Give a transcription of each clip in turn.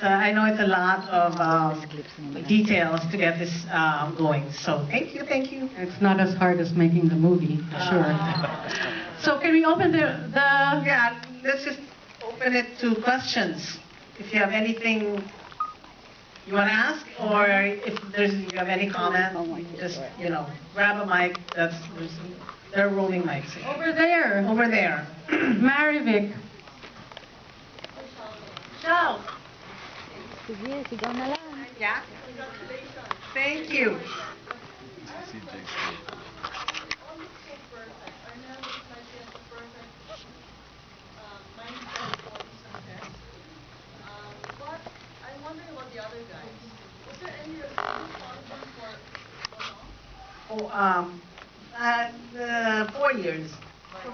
I know it's a lot of details to get this going. So thank you, thank you. It's not as hard as making the movie, for sure. So can we open the... Yeah, let's just open it to questions. If you have anything you want to ask, or if you have any comment, just, grab a mic. There are rolling mics here. Over there. Over there. Marivic. Ciao. Sige, sigaw na lang. Yeah. Thank you. But I'm wondering about the other guys. Was there any responsibility for Bono? Oh, 4 years.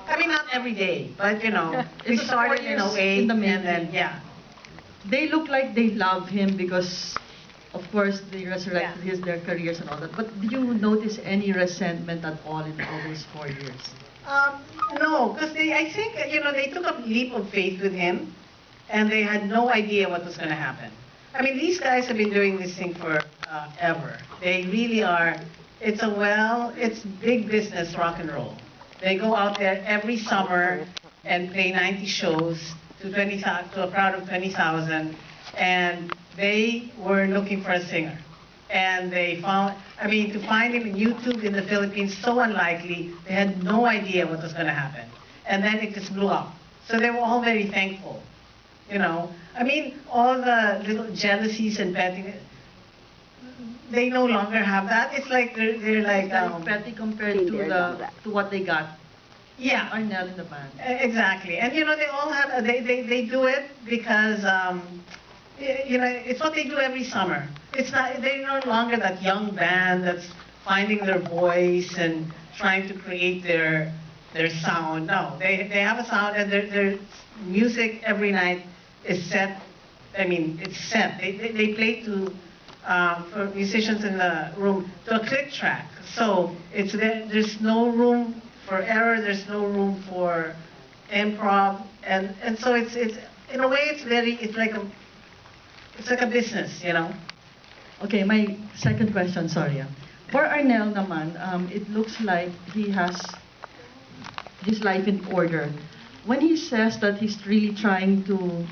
I mean, not every day, but we It's started 4 in years 08, in the and making. then, yeah. They look like they love him because, of course, they resurrected their careers and all that. But did you notice any resentment at all in all those 4 years? No, because I think, they took a leap of faith with him, and they had no idea what was going to happen. I mean, these guys have been doing this thing for ever. They really are, it's big business rock and roll. They go out there every summer and play 90 shows to a crowd of 20,000, and they were looking for a singer. And they to find him in YouTube in the Philippines, so unlikely. They had no idea what was going to happen. And then it just blew up. So they were all very thankful. All the little jealousies and petting, they no longer have that. It's like they're like... Very petty compared to what they got. Yeah. Arnel in the band. Exactly. And they all have, they do it because, it's what they do every summer. They're no longer that young band that's finding their voice and trying to create their sound. No, they have a sound, and their music every night is set. It's set. They play for musicians in the room to a click track. So there's no room for error, there's no room for improv, and so it's in a way it's like a business, Okay, my second question, sorry. For Arnel naman, it looks like he has his life in order. When he says that he's really trying to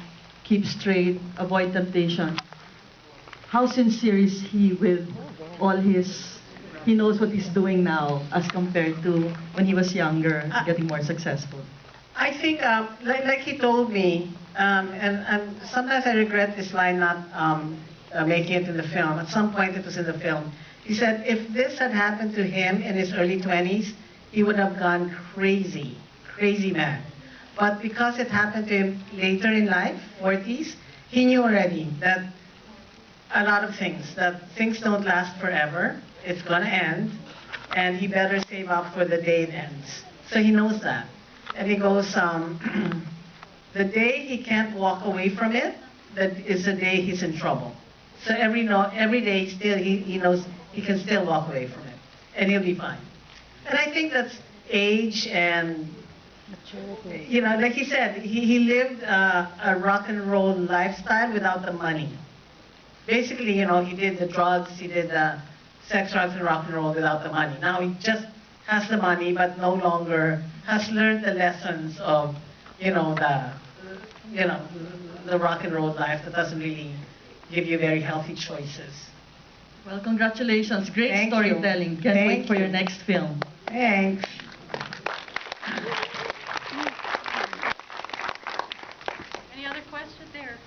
keep straight, avoid temptation, how sincere is he with all he knows what he's doing now as compared to when he was younger, getting more successful? I think, like he told me, and sometimes I regret this line not making it in the film. At some point it was in the film. He said, if this had happened to him in his early 20s, he would have gone crazy, crazy mad. But because it happened to him later in life, 40s, he knew already that that things don't last forever. It's gonna end, and he better save up for the day it ends. So he knows that. And he goes, the day he can't walk away from it, that is the day he's in trouble. So every day he knows he can still walk away from it, and he'll be fine. And I think that's age and, like he said, he lived a rock and roll lifestyle without the money. Basically, he did the drugs, he did the sex, drugs, and rock and roll without the money. Now he just has the money, but no longer has learned the lessons of, the rock and roll life that doesn't really give you very healthy choices. Well, congratulations. Great Thank storytelling. you. Can't wait Thank for your you. next film. Thanks. Any other question there?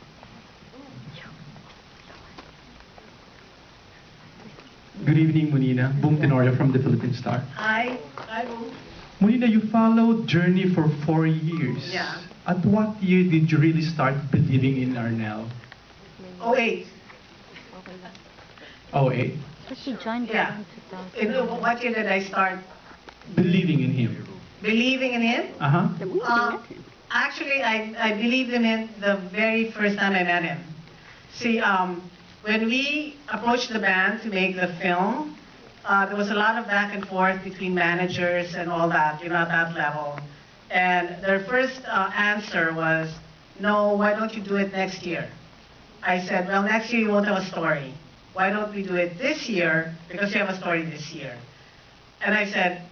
Good evening, Munina. Boom Tenorio from the Philippine Star. Hi. Hi, Boo. Munina, you followed Journey for 4 years. Yeah. At what year did you really start believing in Arnel? 08. 08? But she joined Yeah. in 2000. What year did I start Believing in him. believing in him? Uh-huh. Actually, I believed in him the very first time I met him. See, when we approached the band to make the film, there was a lot of back and forth between managers and all that, at that level. And their first answer was, no, why don't you do it next year? I said, well, next year you won't have a story. Why don't we do it this year, because you have a story this year. And I said,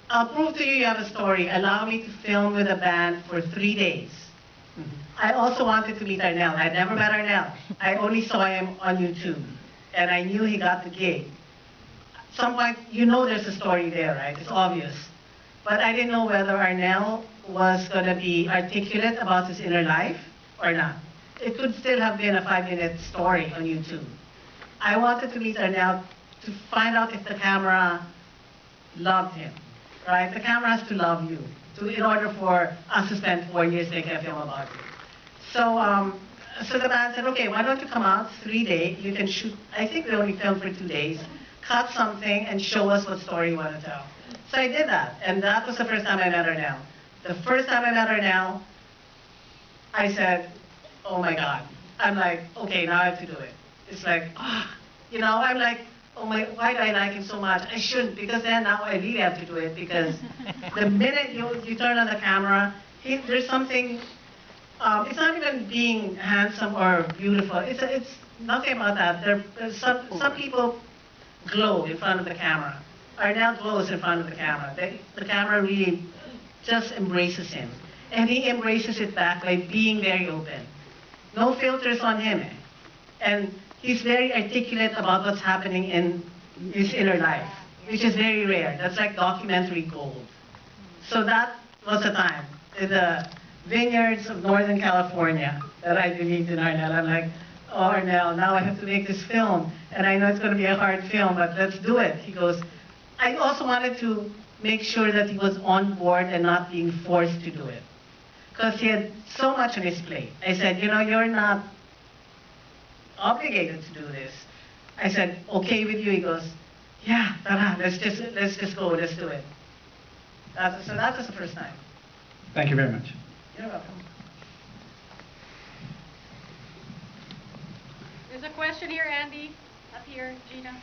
I'll prove to you you have a story. Allow me to film with a band for 3 days. I also wanted to meet Arnel. I had never met Arnel. I only saw him on YouTube. And I knew he got the gig. At some point, you know there's a story there, right? It's obvious. But I didn't know whether Arnel was going to be articulate about his inner life or not. It could still have been a 5-minute story on YouTube. I wanted to meet Arnel to find out if the camera loved him, right? The camera has to love you in order for us to spend 4 years making a film about you. So the band said, okay, why don't you come out 3 days? You can shoot, I think we only filmed for 2 days, cut something and show us what story you want to tell. So I did that, and that was the first time I met Arnel. The first time I met Arnel, I said, oh my God. I'm like, okay, now I have to do it. It's like, I'm like, oh my, why do I like him so much? I shouldn't, because then now I really have to do it, because the minute you turn on the camera, there's something, it's not even being handsome or beautiful. It's nothing about that. There's some people glow in front of the camera. Arnel glows in front of the camera. The camera really just embraces him. And he embraces it back by being very open. No filters on him. And he's very articulate about what's happening in his inner life, which is very rare. That's like documentary gold. So that was the time, in the vineyards of Northern California, that I believed in Arnel. I'm like, oh, Arnel, now I have to make this film. And I know it's going to be a hard film, but let's do it. He goes, I also wanted to make sure that he was on board and not being forced to do it, because he had so much on his plate. I said, you're not obligated to do this. I said, okay with you? He goes, yeah, let's just go, let's do it. So that was the first time. Thank you very much. You're welcome. There's a question here, Andy. Up here, Gina.